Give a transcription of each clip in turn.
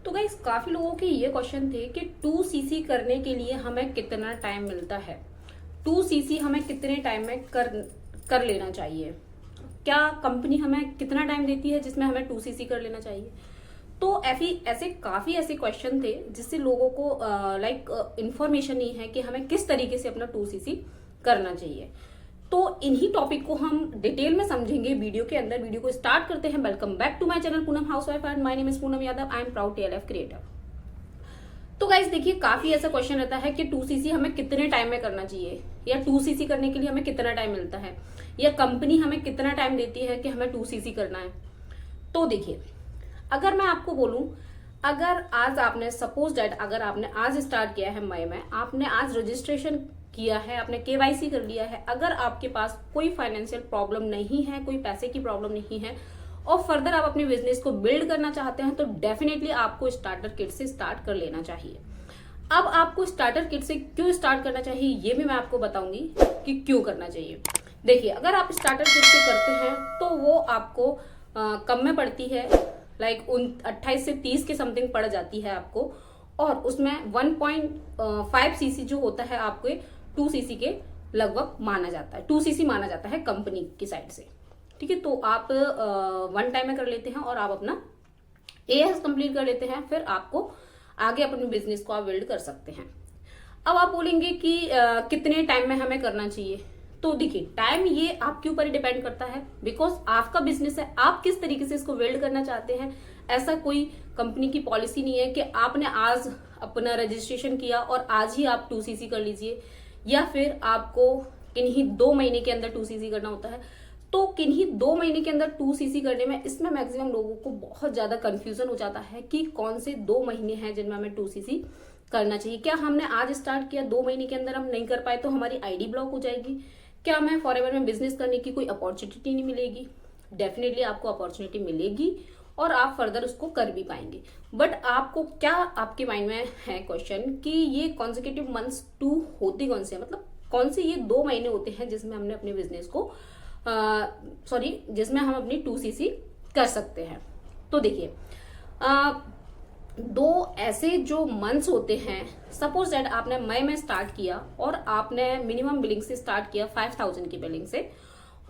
तो गाइस काफी लोगों के ये क्वेश्चन थे कि 2cc करने के लिए हमें कितना टाइम मिलता है। 2cc हमें कितने टाइम में कर लेना चाहिए। क्या कंपनी हमें कितना टाइम देती है जिसमें हमें 2cc कर लेना चाहिए। तो ऐसे काफी ऐसे क्वेश्चन थे जिससे लोगों को इंफॉर्मेशन नहीं है कि हमें किस तरीके से अपना 2cc करना चाहिए। तो इन्हीं टॉपिक को हम डिटेल में समझेंगे वीडियो के अंदर। वीडियो को स्टार्ट करते हैं। Welcome back to my channel Poonam housewife and my name is Poonam Yadav. I am proud TLF creator. तो गाइज देखिए, काफी ऐसा क्वेश्चन रहता है कि 2cc हमें कितने टाइम में करना चाहिए, या 2cc करने के लिए हमें कितना टाइम मिलता है, या कंपनी हमें कितना टाइम देती है कि हमें 2cc करना है। तो देखिए, अगर मैं आपको बोलूं, अगर आज आपने सपोज दैट अगर आपने आज स्टार्ट किया है मई में, आपने आज रजिस्ट्रेशन किया है, आपने KYC कर लिया है, अगर आपके पास कोई फाइनेंशियल प्रॉब्लम नहीं है, कोई पैसे की प्रॉब्लम नहीं है और फर्दर आप अपने बिजनेस को बिल्ड करना चाहते हैं, तो डेफिनेटली आपको स्टार्टर किट से स्टार्ट कर लेना चाहिए। अब आपको स्टार्टर किट से क्यों स्टार्ट करना चाहिए ये भी मैं आपको बताऊंगी कि क्यों करना चाहिए। देखिए, अगर आप स्टार्टर किट से करते हैं तो वो आपको कम में पड़ती है, लाइक 28 से 30 के समथिंग पड़ जाती है आपको, और उसमें 1.5cc जो होता है आपको 2cc के लगभग माना जाता है, 2cc माना जाता है कंपनी की साइड से। ठीक है, तो आप वन टाइम में कर लेते हैं और आप अपना AS कंप्लीट कर लेते हैं, फिर आपको आगे अपने बिजनेस को आप बिल्ड कर सकते हैं। अब आप बोलेंगे कि कितने टाइम में हमें करना चाहिए। तो देखिए, टाइम ये आपके ऊपर ही डिपेंड करता है, बिकॉज आपका बिजनेस है, आप किस तरीके से इसको बिल्ड करना चाहते हैं। ऐसा कोई कंपनी की पॉलिसी नहीं है कि आपने आज अपना रजिस्ट्रेशन किया और आज ही आप 2cc कर लीजिए, या फिर आपको किन्हीं 2 महीने के अंदर 2cc करना होता है। तो किन्हीं 2 महीने के अंदर 2cc करने में, इसमें मैक्सिमम लोगों को बहुत ज्यादा कंफ्यूजन हो जाता है कि कौन से 2 महीने हैं जिनमें हमें 2cc करना चाहिए। क्या हमने आज स्टार्ट किया, 2 महीने के अंदर हम नहीं कर पाए तो हमारी ID ब्लॉक हो जाएगी? क्या हमें फॉरएवर में बिजनेस करने की कोई अपॉर्चुनिटी नहीं मिलेगी? डेफिनेटली आपको अपॉर्चुनिटी मिलेगी और आप फर्दर उसको कर भी पाएंगे। बट आपको क्या, आपके माइंड में है क्वेश्चन कि ये कॉन्जिक्यूटिव मंथ्स 2 होते कौन से, मतलब कौन से ये 2 महीने होते हैं जिसमें हमने अपने बिजनेस को जिसमें हम अपनी 2cc कर सकते हैं। तो देखिए, 2 ऐसे जो मंथ्स होते हैं, सपोज दैट आपने मई में स्टार्ट किया और आपने मिनिमम बिलिंग से स्टार्ट किया 5000 की बिलिंग से,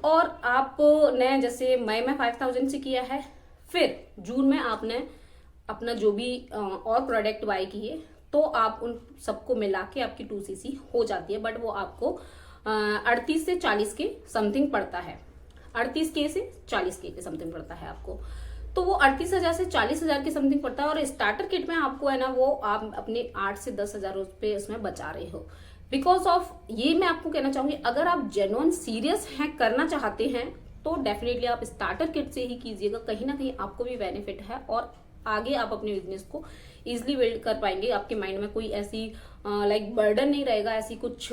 और आपने जैसे मई में 5000 से किया है, फिर जून में आपने अपना जो भी और प्रोडक्ट बाय किए, तो आप उन सबको मिला के आपकी 2cc हो जाती है। बट वो आपको 38 से 40 के समथिंग पड़ता है, 38K से 40K के समथिंग पड़ता है आपको। तो वो 38,000 से 40,000 के समथिंग पड़ता है, और स्टार्टर किट में आपको है ना, वो आप अपने 8 से 10,000 पे उसमें बचा रहे हो। बिकॉज ऑफ ये मैं आपको कहना चाहूंगी, अगर आप जेन्युइन सीरियस हैं, करना चाहते हैं, तो डेफिनेटली आप स्टार्टर किट से ही कीजिएगा। कहीं ना कहीं आपको भी बेनिफिट है और आगे आप अपने बिजनेस को इजिली बिल्ड कर पाएंगे। आपके माइंड में कोई ऐसी बर्डन नहीं रहेगा। ऐसी कुछ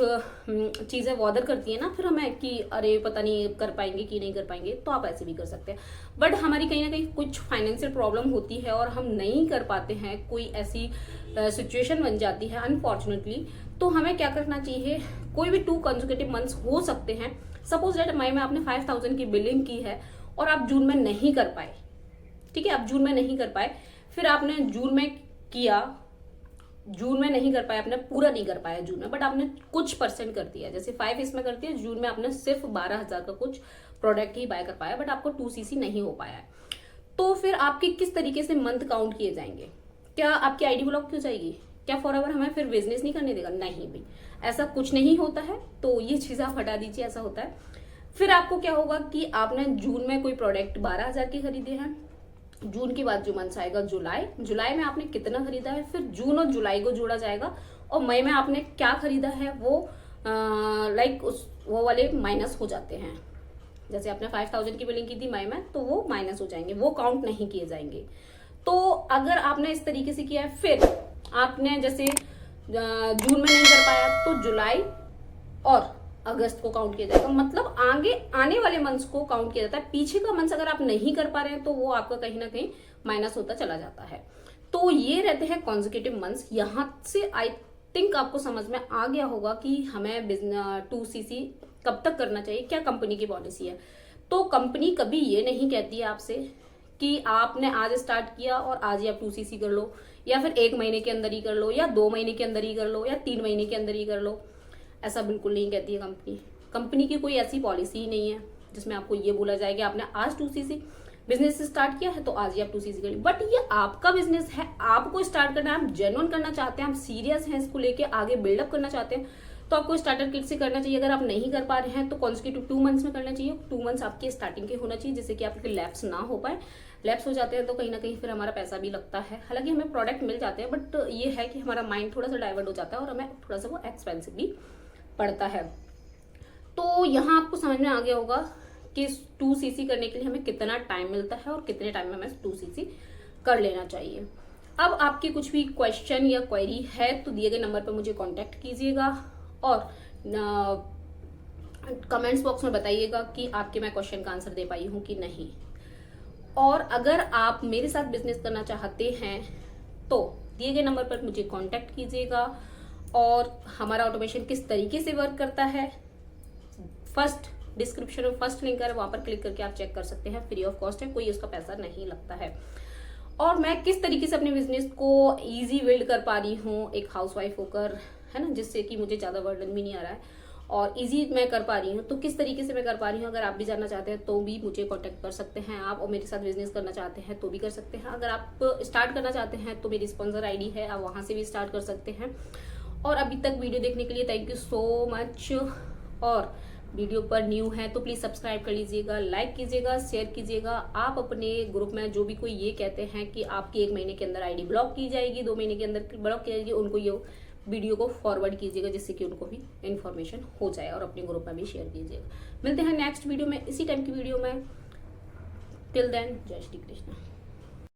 चीजें बॉदर करती है ना फिर हमें कि अरे पता नहीं कर पाएंगे कि नहीं कर पाएंगे, तो आप ऐसे भी कर सकते हैं। बट हमारी कहीं ना कहीं कुछ फाइनेंशियल प्रॉब्लम होती है और हम नहीं कर पाते हैं, कोई ऐसी सिचुएशन बन जाती है अनफॉर्चुनेटली, तो हमें क्या करना चाहिए, कोई भी 2 कंसेक्यूटिव मंथ्स हो सकते हैं। सपोज दैट मई में आपने 5000 की बिलिंग की है और आप जून में नहीं कर पाए। ठीक है, आप जून में नहीं कर पाए, फिर आपने जून में किया, जून में नहीं कर पाया, आपने पूरा नहीं कर पाया जून में, बट आपने कुछ परसेंट कर दिया, जैसे 5 इसमें करती है, जून में आपने सिर्फ 12,000 का कुछ प्रोडक्ट ही बाय कर पाया, बट आपको 2cc नहीं हो पाया है। तो फिर आपके किस तरीके से मंथ काउंट किए जाएंगे? क्या आपकी ID ब्लॉक क्यों जाएगी? क्या फॉरएवर हमें फिर बिजनेस नहीं करने देगा? नहीं भाई, ऐसा कुछ नहीं होता है। तो ये चीज आप हटा दीजिए, ऐसा होता है। फिर आपको क्या होगा कि आपने जून में कोई प्रोडक्ट 12,000 के खरीदे हैं, जून के बाद जो मंथ आएगा जुलाई में आपने कितना खरीदा है, फिर जून और जुलाई को जोड़ा जाएगा, और मई में आपने क्या खरीदा है वो वो वाले माइनस हो जाते हैं। जैसे आपने 5000 की बिलिंग की थी मई में, तो वो माइनस हो जाएंगे, वो काउंट नहीं किए जाएंगे। तो अगर आपने इस तरीके से किया है, फिर आपने जैसे जून में नहीं कर पाया, तो जुलाई और अगस्त को काउंट किया जाएगा, मतलब आगे आने वाले मंथ्स को काउंट किया जाता है। पीछे का मंथ्स अगर आप नहीं कर पा रहे हैं तो वो आपका कहीं ना कहीं माइनस होता चला जाता है। तो ये रहते हैं कॉन्जिक्यूटिव मंथ्स। यहां से आई थिंक आपको समझ में आ गया होगा कि हमें 2cc कब तक करना चाहिए, क्या कंपनी की पॉलिसी है। तो कंपनी कभी ये नहीं कहती है आपसे कि आपने आज स्टार्ट किया और आज ही आप 2cc कर लो, या फिर 1 महीने के अंदर ही कर लो, या 2 महीने के अंदर ही कर लो, या 3 महीने के अंदर ही कर लो। ऐसा बिल्कुल नहीं कहती है कंपनी की कोई ऐसी पॉलिसी ही नहीं है जिसमें आपको ये बोला जाए कि आपने आज 2cc बिजनेस स्टार्ट किया है तो आज ही आप 2cc करिए। बट ये आपका बिजनेस है, आपको स्टार्ट करना है, आप जेन्युइन करना चाहते हैं, आप सीरियस हैं इसको लेके, आगे बिल्डअप करना चाहते हैं, तो आपको स्टार्टर किट से करना चाहिए। अगर आप नहीं कर पा रहे हैं तो कॉन्सिक्यूटिव 2 मंथ्स में करना चाहिए। 2 मंथ्स आपके स्टार्टिंग के होना चाहिए जिससे कि आपके लैप्स ना हो पाए। लैप्स हो जाते हैं तो कहीं ना कहीं फिर हमारा पैसा भी लगता है। हालांकि हमें प्रोडक्ट मिल जाते हैं, बट ये है कि हमारा माइंड थोड़ा सा डाइवर्ट हो जाता है और हमें थोड़ा सा वो एक्सपेंसिव भी पड़ता है। तो यहाँ आपको समझ में आ गया होगा कि 2cc करने के लिए हमें कितना टाइम मिलता है और कितने टाइम में हमें 2cc कर लेना चाहिए। अब आपकी कुछ भी क्वेश्चन या क्वेरी है तो दिए गए नंबर पर मुझे कांटेक्ट कीजिएगा और कमेंट्स बॉक्स में बताइएगा कि आपके मैं क्वेश्चन का आंसर दे पाई हूँ कि नहीं। और अगर आप मेरे साथ बिजनेस करना चाहते हैं तो दिए गए नंबर पर मुझे कांटेक्ट कीजिएगा। और हमारा ऑटोमेशन किस तरीके से वर्क करता है, फर्स्ट डिस्क्रिप्शन में फर्स्ट लिंक है, वहां पर क्लिक करके आप चेक कर सकते हैं। फ्री ऑफ कॉस्ट है, कोई उसका पैसा नहीं लगता है। और मैं किस तरीके से अपने बिजनेस को इजी बिल्ड कर पा रही हूँ एक हाउसवाइफ होकर, है ना, जिससे कि मुझे ज्यादा बर्डन भी नहीं आ रहा है और इजी मैं कर पा रही हूँ। तो किस तरीके से मैं कर पा रही हूँ, अगर आप भी जानना चाहते हैं तो भी मुझे कांटेक्ट कर सकते हैं आप, और मेरे साथ बिजनेस करना चाहते हैं तो भी कर सकते हैं। अगर आप स्टार्ट करना चाहते हैं तो मेरी स्पॉन्सर आईडी है, आप वहां से भी स्टार्ट कर सकते हैं। और अभी तक वीडियो देखने के लिए थैंक यू सो मच। और वीडियो पर न्यू है तो प्लीज सब्सक्राइब कर लीजिएगा, लाइक कीजिएगा, शेयर कीजिएगा। आप अपने ग्रुप में जो भी कोई ये कहते हैं कि आपकी 1 महीने के अंदर आईडी ब्लॉक की जाएगी, 2 महीने के अंदर ब्लॉक की जाएगी, उनको ये वीडियो को फॉरवर्ड कीजिएगा जिससे कि उनको भी इन्फॉर्मेशन हो जाए, और अपने ग्रुप में भी शेयर कीजिएगा। मिलते हैं नेक्स्ट वीडियो में इसी टाइम की वीडियो में। टिल देन जय श्री कृष्ण।